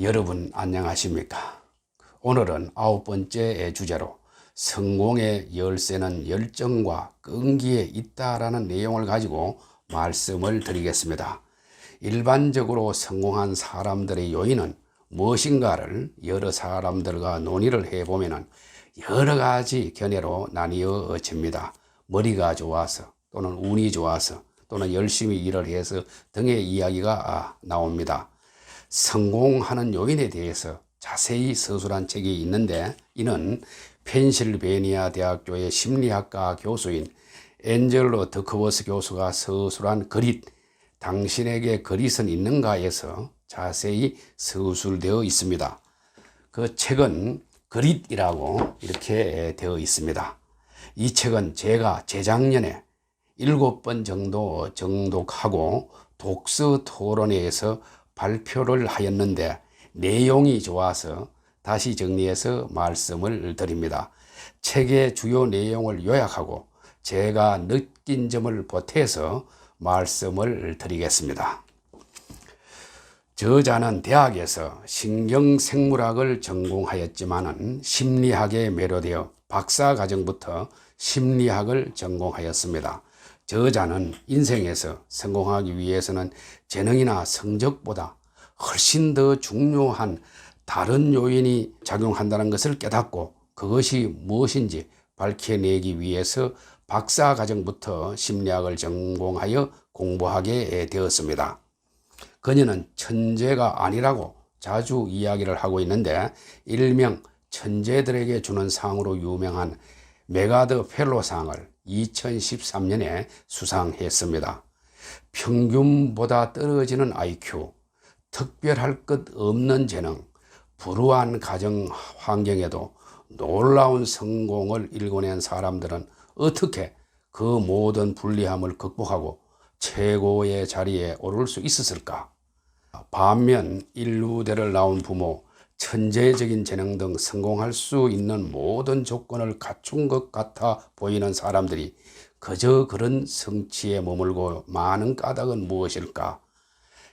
여러분 안녕하십니까? 오늘은 9번째 주제로 성공의 열쇠는 열정과 끈기에 있다라는 내용을 가지고 말씀을 드리겠습니다. 일반적으로 성공한 사람들의 요인은 무엇인가를 여러 사람들과 논의를 해보면 여러 가지 견해로 나뉘어집니다. 머리가 좋아서 또는 운이 좋아서 또는 열심히 일을 해서 등의 이야기가 나옵니다. 성공하는 요인에 대해서 자세히 서술한 책이 있는데 이는 펜실베니아 대학교의 심리학과 교수인 앤젤로 더크워스 교수가 서술한 그릿, 당신에게 그릿은 있는가에서 자세히 서술되어 있습니다. 그 책은 그릿이라고 이렇게 되어 있습니다. 이 책은 제가 재작년에 7번 정도 정독하고 독서 토론회에서 발표를 하였는데 내용이 좋아서 다시 정리해서 말씀을 드립니다. 책의 주요 내용을 요약하고 제가 느낀 점을 보태서 말씀을 드리겠습니다. 저자는 대학에서 신경생물학을 전공하였지만 심리학에 매료되어 박사과정부터 심리학을 전공하였습니다. 저자는 인생에서 성공하기 위해서는 재능이나 성적보다 훨씬 더 중요한 다른 요인이 작용한다는 것을 깨닫고 그것이 무엇인지 밝혀내기 위해서 박사과정부터 심리학을 전공하여 공부하게 되었습니다. 그녀는 천재가 아니라고 자주 이야기를 하고 있는데 일명 천재들에게 주는 상으로 유명한 메가더 펠로상을 2013년에 수상했습니다. 평균보다 떨어지는 IQ, 특별할 것 없는 재능, 불우한 가정 환경에도 놀라운 성공을 일궈낸 사람들은 어떻게 그 모든 불리함을 극복하고 최고의 자리에 오를 수 있었을까? 반면 인류대를 낳은 부모, 천재적인 재능 등 성공할 수 있는 모든 조건을 갖춘 것 같아 보이는 사람들이 그저 그런 성취에 머물고 많은 까닭은 무엇일까?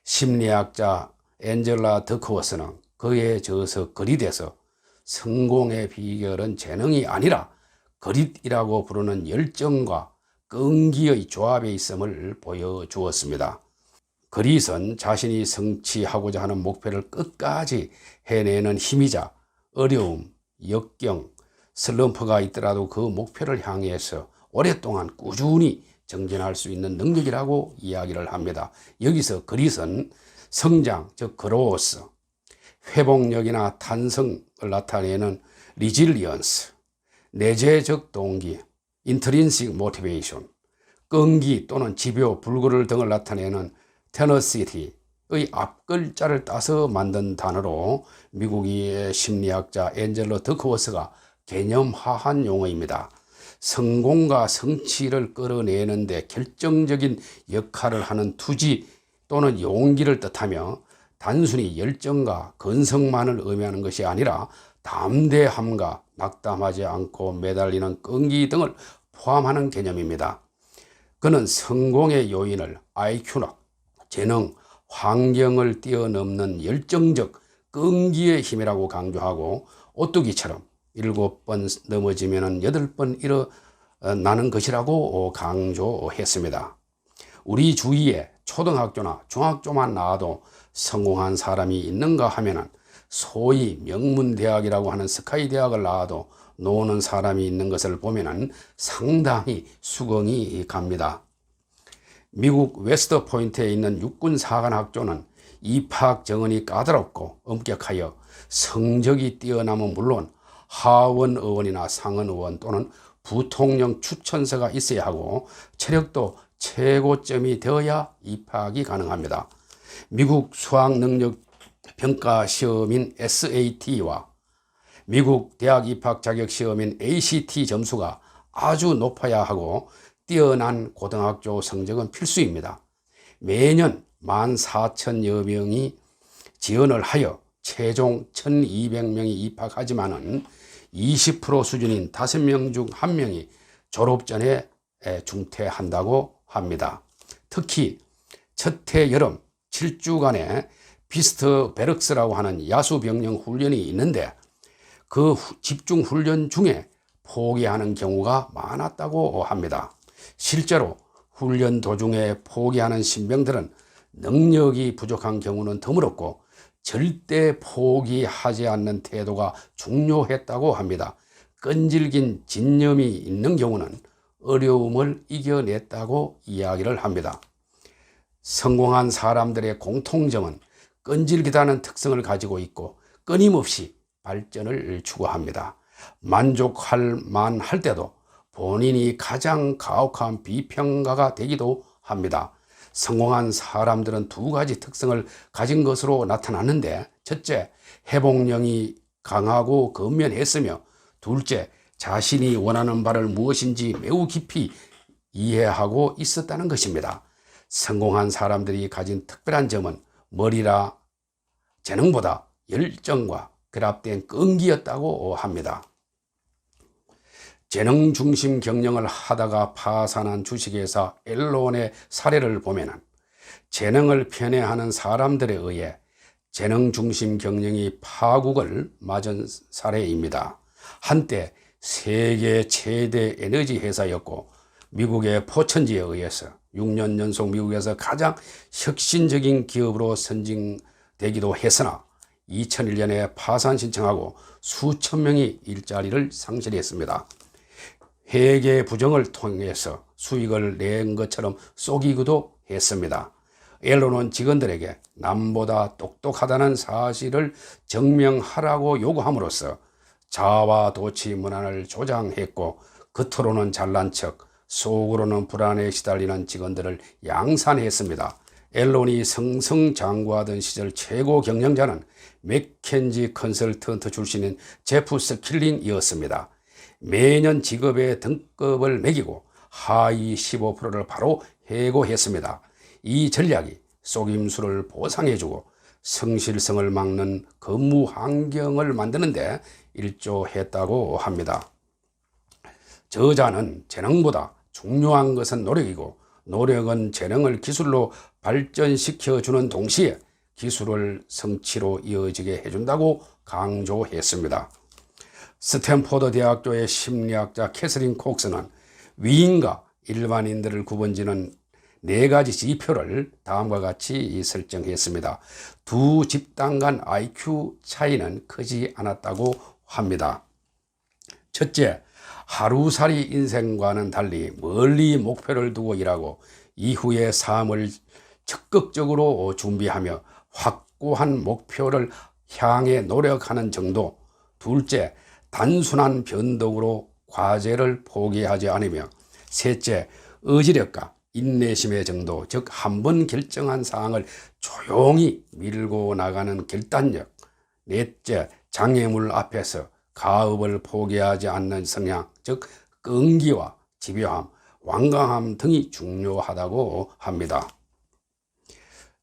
심리학자 앤젤라 더크워스는 그에 져서 그릿에서 성공의 비결은 재능이 아니라 그릿이라고 부르는 열정과 끈기의 조합에 있음을 보여주었습니다. 그릿은 자신이 성취하고자 하는 목표를 끝까지 해내는 힘이자 어려움, 역경, 슬럼프가 있더라도 그 목표를 향해서 오랫동안 꾸준히 정진할 수 있는 능력이라고 이야기를 합니다. 여기서 그릿은 성장, 즉 그로스, 회복력이나 탄성을 나타내는 리질리언스, 내재적 동기, 인트린식 모티베이션, 끈기 또는 집요, 불굴 등을 나타내는 테너시티의 앞글자를 따서 만든 단어로 미국의 심리학자 앤젤로 더크워스가 개념화한 용어입니다. 성공과 성취를 끌어내는 데 결정적인 역할을 하는 투지 또는 용기를 뜻하며 단순히 열정과 건성만을 의미하는 것이 아니라 담대함과 낙담하지 않고 매달리는 끈기 등을 포함하는 개념입니다. 그는 성공의 요인을 IQ나 재능, 환경을 뛰어넘는 열정적 끈기의 힘이라고 강조하고 오뚜기처럼 7번 넘어지면 8번 일어나는 것이라고 강조했습니다. 우리 주위에 초등학교나 중학교만 나와도 성공한 사람이 있는가 하면은 소위 명문대학이라고 하는 스카이 대학을 나와도 노는 사람이 있는 것을 보면은 상당히 수긍이 갑니다. 미국 웨스트 포인트에 있는 육군사관학교는 입학 정원이 까다롭고 엄격하여 성적이 뛰어나면 물론 하원 의원이나 상원 의원 또는 부통령 추천서가 있어야 하고 체력도 최고점이 되어야 입학이 가능합니다. 미국 수학능력 평가 시험인 SAT와 미국 대학 입학 자격 시험인 ACT 점수가 아주 높아야 하고 뛰어난 고등학교 성적은 필수입니다. 매년 14,000여 명이 지원을 하여 최종 1,200명이 입학하지만은 20% 수준인 5명 중 1명이 졸업 전에 중퇴한다고 합니다. 특히 첫해 여름 7주간의 비스트 베럭스라고 하는 야수병령 훈련이 있는데 그 집중 훈련 중에 포기하는 경우가 많았다고 합니다. 실제로 훈련 도중에 포기하는 신병들은 능력이 부족한 경우는 드물었고 절대 포기하지 않는 태도가 중요했다고 합니다. 끈질긴 진념이 있는 경우는 어려움을 이겨냈다고 이야기를 합니다. 성공한 사람들의 공통점은 끈질기다는 특성을 가지고 있고 끊임없이 발전을 추구합니다. 만족할 만할 때도 본인이 가장 가혹한 비평가가 되기도 합니다. 성공한 사람들은 두 가지 특성을 가진 것으로 나타났는데, 첫째, 회복력이 강하고 근면했으며, 둘째, 자신이 원하는 바를 무엇인지 매우 깊이 이해하고 있었다는 것입니다. 성공한 사람들이 가진 특별한 점은 머리라 재능보다 열정과 결합된 끈기였다고 합니다. 재능 중심 경영을 하다가 파산한 주식회사 앨런의 사례를 보면 재능을 편애하는 사람들에 의해 재능 중심 경영이 파국을 맞은 사례입니다. 한때 세계 최대 에너지 회사였고 미국의 포천지에 의해서 6년 연속 미국에서 가장 혁신적인 기업으로 선정되기도 했으나 2001년에 파산 신청하고 수천 명이 일자리를 상실했습니다. 회계 부정을 통해서 수익을 낸 것처럼 속이기도 했습니다. 앨런은 직원들에게 남보다 똑똑하다는 사실을 증명하라고 요구함으로써 자아도취 문화를 조장했고 겉으로는 잘난 척 속으로는 불안에 시달리는 직원들을 양산했습니다. 앨런이 승승장구하던 시절 최고 경영자는 맥켄지 컨설턴트 출신인 제프 스킬링이었습니다. 매년 직업의 등급을 매기고 하위 15%를 바로 해고했습니다. 이 전략이 속임수를 보상해주고 성실성을 막는 근무 환경을 만드는 데 일조했다고 합니다. 저자는 재능보다 중요한 것은 노력이고 노력은 재능을 기술로 발전시켜주는 동시에 기술을 성취로 이어지게 해준다고 강조했습니다. 스탠포드 대학교의 심리학자 캐서린 콕스는 위인과 일반인들을 구분짓는 4가지 지표를 다음과 같이 설정했습니다. 두 집단 간 IQ 차이는 크지 않았다고 합니다. 첫째, 하루살이 인생과는 달리 멀리 목표를 두고 일하고 이후의 삶을 적극적으로 준비하며 확고한 목표를 향해 노력하는 정도. 둘째, 단순한 변덕으로 과제를 포기하지 않으며. 셋째, 의지력과 인내심의 정도, 즉 한 번 결정한 사항을 조용히 밀고 나가는 결단력. 넷째, 장애물 앞에서 가업을 포기하지 않는 성향, 즉 끈기와 집요함, 완강함 등이 중요하다고 합니다.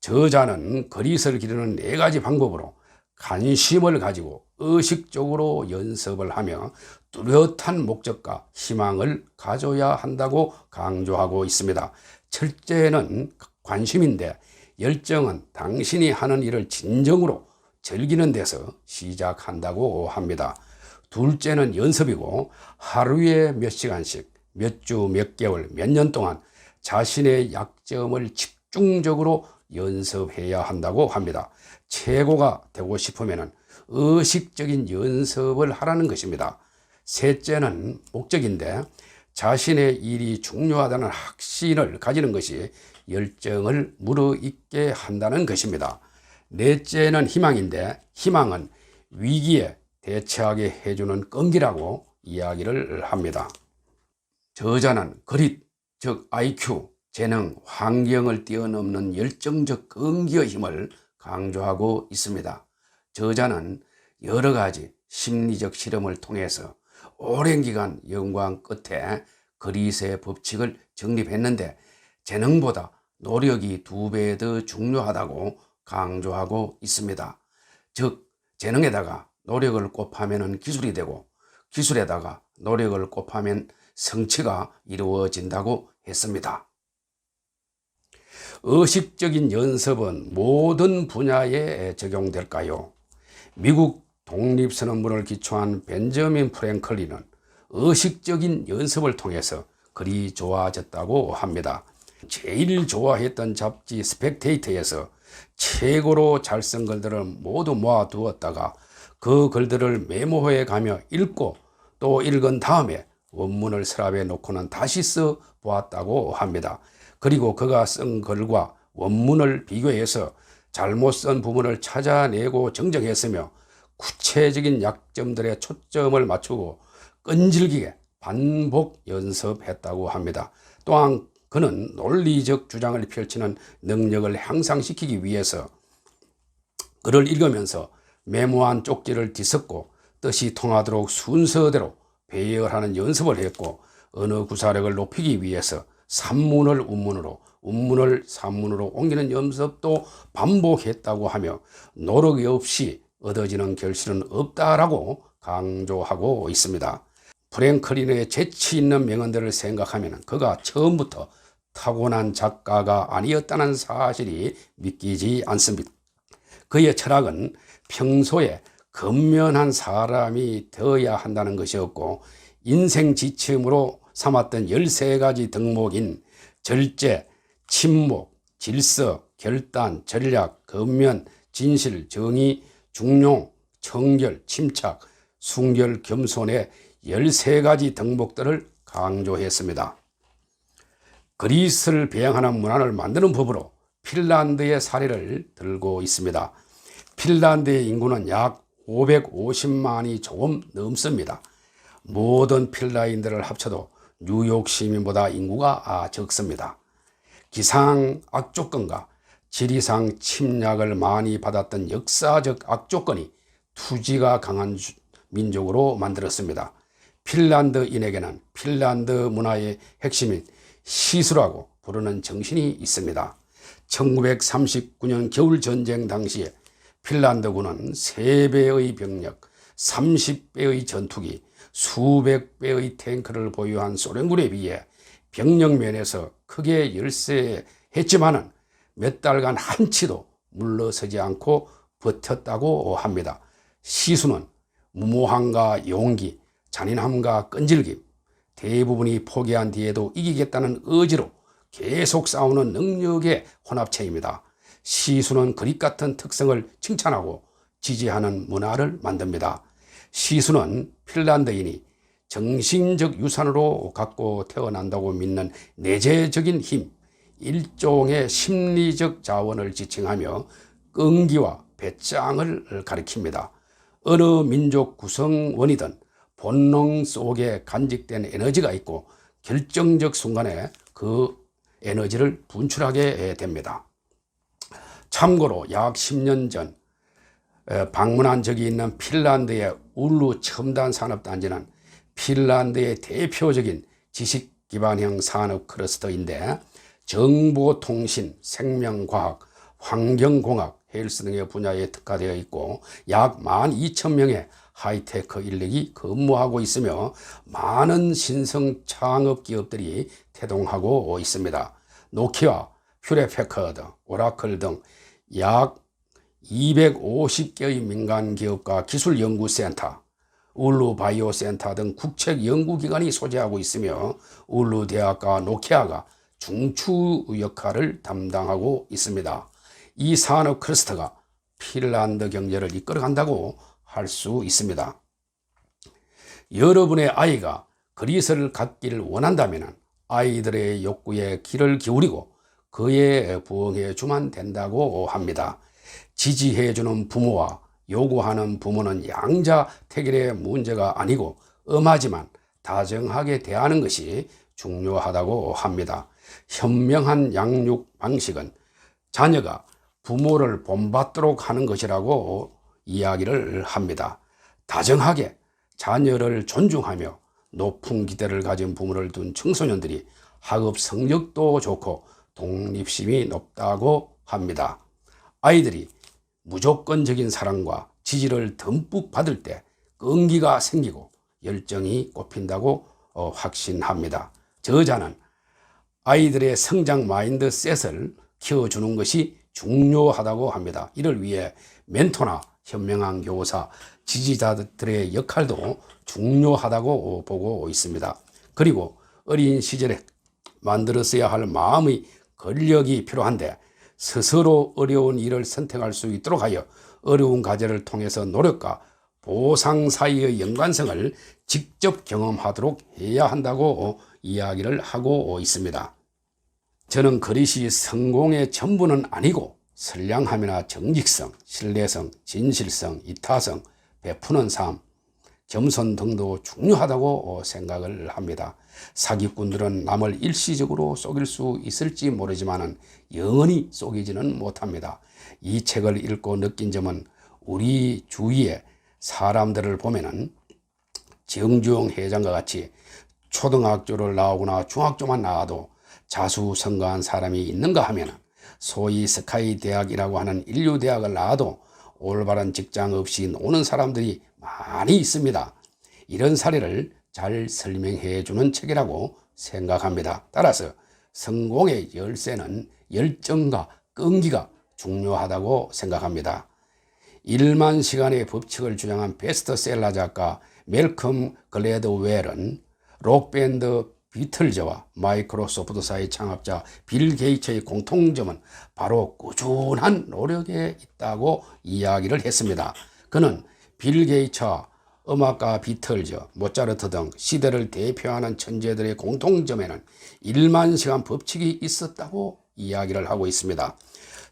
저자는 그릿을 기르는 4가지 방법으로 관심을 가지고 의식적으로 연습을 하며 뚜렷한 목적과 희망을 가져야 한다고 강조하고 있습니다. 첫째는 관심인데 열정은 당신이 하는 일을 진정으로 즐기는 데서 시작한다고 합니다. 둘째는 연습이고 하루에 몇 시간씩, 몇 주, 몇 개월, 몇 년 동안 자신의 약점을 집중적으로 연습해야 한다고 합니다. 최고가 되고 싶으면 의식적인 연습을 하라는 것입니다. 셋째는 목적인데 자신의 일이 중요하다는 확신을 가지는 것이 열정을 무르익게 한다는 것입니다. 넷째는 희망인데 희망은 위기에 대처하게 해주는 끈기라고 이야기를 합니다. 저자는 그릿, 즉 IQ, 재능, 환경을 뛰어넘는 열정적 끈기의 힘을 강조하고 있습니다. 저자는 여러 가지 심리적 실험을 통해서 오랜 기간 연구한 끝에 그릿의 법칙을 정립했는데 재능보다 노력이 2배 더 중요하다고 강조하고 있습니다. 즉 재능에다가 노력을 곱하면 기술이 되고 기술에다가 노력을 곱하면 성취가 이루어진다고 했습니다. 의식적인 연습은 모든 분야에 적용될까요? 미국 독립선언문을 기초한 벤저민 프랭클린은 의식적인 연습을 통해서 글이 좋아졌다고 합니다. 제일 좋아했던 잡지 스펙테이터에서 최고로 잘 쓴 글들을 모두 모아두었다가 그 글들을 메모해 가며 읽고 또 읽은 다음에 원문을 서랍에 놓고는 다시 써 보았다고 합니다. 그리고 그가 쓴 글과 원문을 비교해서 잘못 쓴 부분을 찾아내고 정정했으며 구체적인 약점들에 초점을 맞추고 끈질기게 반복 연습했다고 합니다. 또한 그는 논리적 주장을 펼치는 능력을 향상시키기 위해서 글을 읽으면서 메모한 쪽지를 뒤섞고 뜻이 통하도록 순서대로 배열하는 연습을 했고, 언어 구사력을 높이기 위해서 산문을 운문으로, 운문을 산문으로 옮기는 연습도 반복했다고 하며 노력 없이 얻어지는 결실은 없다라고 강조하고 있습니다. 프랭클린의 재치 있는 명언들을 생각하면 그가 처음부터 타고난 작가가 아니었다는 사실이 믿기지 않습니다. 그의 철학은 평소에 근면한 사람이 되어야 한다는 것이었고, 인생 지침으로 삼았던 13가지 덕목인 절제, 침묵, 질서, 결단, 전략, 근면, 진실, 정의, 중용, 청결, 침착, 순결, 겸손의 13가지 덕목들을 강조했습니다. 그리스를 배양하는 문화를 만드는 법으로 핀란드의 사례를 들고 있습니다. 핀란드의 인구는 약 550만이 조금 넘습니다. 모든 핀란드인들을 합쳐도 뉴욕 시민보다 인구가 적습니다. 기상 악조건과 지리상 침략을 많이 받았던 역사적 악조건이 투지가 강한 민족으로 만들었습니다. 핀란드인에게는 핀란드 문화의 핵심인 시수라고 부르는 정신이 있습니다. 1939년 겨울전쟁 당시에 핀란드군은 3배의 병력, 30배의 전투기, 수백 배의 탱크를 보유한 소련군에 비해 병력 면에서 크게 열세했지만은 몇 달간 한치도 물러서지 않고 버텼다고 합니다. 시수는 무모함과 용기, 잔인함과 끈질김, 대부분이 포기한 뒤에도 이기겠다는 의지로 계속 싸우는 능력의 혼합체입니다. 시수는 그릿 같은 특성을 칭찬하고 지지하는 문화를 만듭니다. 시수는 핀란드인이 정신적 유산으로 갖고 태어난다고 믿는 내재적인 힘, 일종의 심리적 자원을 지칭하며 끈기와 배짱을 가리킵니다. 어느 민족 구성원이든 본능 속에 간직된 에너지가 있고 결정적 순간에 그 에너지를 분출하게 됩니다. 참고로 약 10년 전 방문한 적이 있는 핀란드의 울루 첨단 산업단지는 핀란드의 대표적인 지식기반형 산업 클러스터인데 정보통신, 생명과학, 환경공학, 헬스 등의 분야에 특화되어 있고 약 12,000명의 하이테크 인력이 근무하고 있으며 많은 신성 창업 기업들이 태동하고 있습니다. 노키아, 휴레패커드, 오라클 등 약 250개의 민간 기업과 기술연구센터, 울루바이오센터 등 국책연구기관이 소재하고 있으며 울루대학과 노키아가 중추 역할을 담당하고 있습니다. 이 산업 클러스터가 핀란드 경제를 이끌어간다고 할 수 있습니다. 여러분의 아이가 그리스를 갖기를 원한다면 아이들의 욕구에 귀를 기울이고 그에 부응해 주면 된다고 합니다. 지지해주는 부모와 요구하는 부모는 양자택일의 문제가 아니고 엄하지만 다정하게 대하는 것이 중요하다고 합니다. 현명한 양육 방식은 자녀가 부모를 본받도록 하는 것이라고 이야기를 합니다. 다정하게 자녀를 존중하며 높은 기대를 가진 부모를 둔 청소년들이 학업 성적도 좋고 독립심이 높다고 합니다. 아이들이 무조건적인 사랑과 지지를 듬뿍 받을 때 끈기가 생기고 열정이 꼽힌다고 확신합니다. 저자는 아이들의 성장 마인드셋을 키워주는 것이 중요하다고 합니다. 이를 위해 멘토나 현명한 교사, 지지자들의 역할도 중요하다고 보고 있습니다. 그리고 어린 시절에 만들었어야 할 마음의 권력이 필요한데 스스로 어려운 일을 선택할 수 있도록 하여 어려운 과제를 통해서 노력과 보상 사이의 연관성을 직접 경험하도록 해야 한다고 이야기를 하고 있습니다. 저는 그릇이 성공의 전부는 아니고 선량함이나 정직성, 신뢰성, 진실성, 이타성, 베푸는 삶, 겸손 등도 중요하다고 생각을 합니다. 사기꾼들은 남을 일시적으로 속일 수 있을지 모르지만 영원히 속이지는 못합니다. 이 책을 읽고 느낀 점은 우리 주위에 사람들을 보면은 정주영 회장과 같이 초등학교를 나오거나 중학교만 나와도 자수성가한 사람이 있는가 하면 소위 스카이 대학이라고 하는 인류 대학을 나와도 올바른 직장 없이 노는 사람들이 많이 있습니다. 이런 사례를 잘 설명해 주는 책이라고 생각합니다. 따라서 성공의 열쇠는 열정과 끈기가 중요하다고 생각합니다. 1만 시간의 법칙을 주장한 베스트셀러 작가 멜컴 글래드웰은 록밴드 비틀즈와 마이크로소프트사의 창업자 빌 게이츠의 공통점은 바로 꾸준한 노력에 있다고 이야기를 했습니다. 그는 빌 게이츠와 음악가 비틀즈, 모차르트 등 시대를 대표하는 천재들의 공통점에는 1만 시간 법칙이 있었다고 이야기를 하고 있습니다.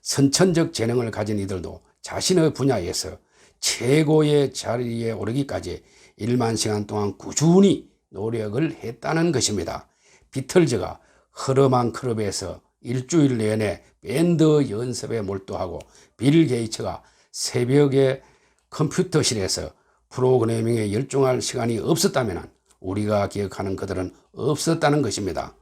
선천적 재능을 가진 이들도 자신의 분야에서 최고의 자리에 오르기까지 1만 시간 동안 꾸준히 노력을 했다는 것입니다. 비틀즈가 허름한 클럽에서 일주일 내내 밴드 연습에 몰두하고 빌 게이츠가 새벽에 컴퓨터실에서 프로그래밍에 열중할 시간이 없었다면 우리가 기억하는 그들은 없었다는 것입니다.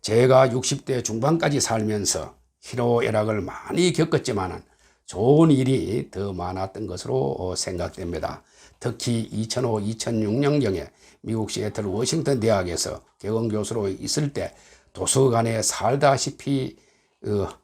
제가 60대 중반까지 살면서 희노애락을 많이 겪었지만 좋은 일이 더 많았던 것으로 생각됩니다. 특히 2005-2006년경에 미국 시애틀 워싱턴 대학에서 개공교수로 있을 때 도서관에 살다시피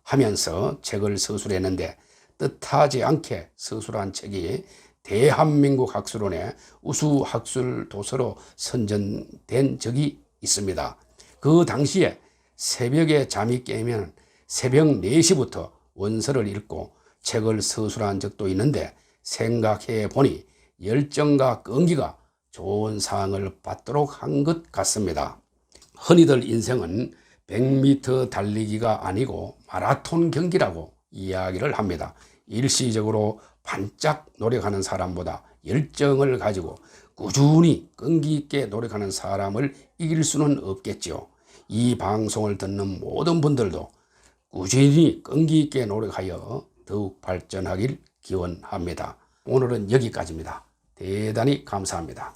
하면서 책을 서술했는데 뜻하지 않게 서술한 책이 대한민국 학술원의 우수 학술 도서로 선정된 적이 있습니다. 그 당시에 새벽에 잠이 깨면 새벽 4시부터 원서를 읽고 책을 서술한 적도 있는데 생각해 보니 열정과 끈기가 좋은 상을 받도록 한 것 같습니다. 흔히들 인생은 100m 달리기가 아니고 마라톤 경기라고 이야기를 합니다. 일시적으로 반짝 노력하는 사람보다 열정을 가지고 꾸준히 끈기 있게 노력하는 사람을 이길 수는 없겠죠. 이 방송을 듣는 모든 분들도 꾸준히 끈기 있게 노력하여 더욱 발전하길 기원합니다. 오늘은 여기까지입니다. 대단히 감사합니다.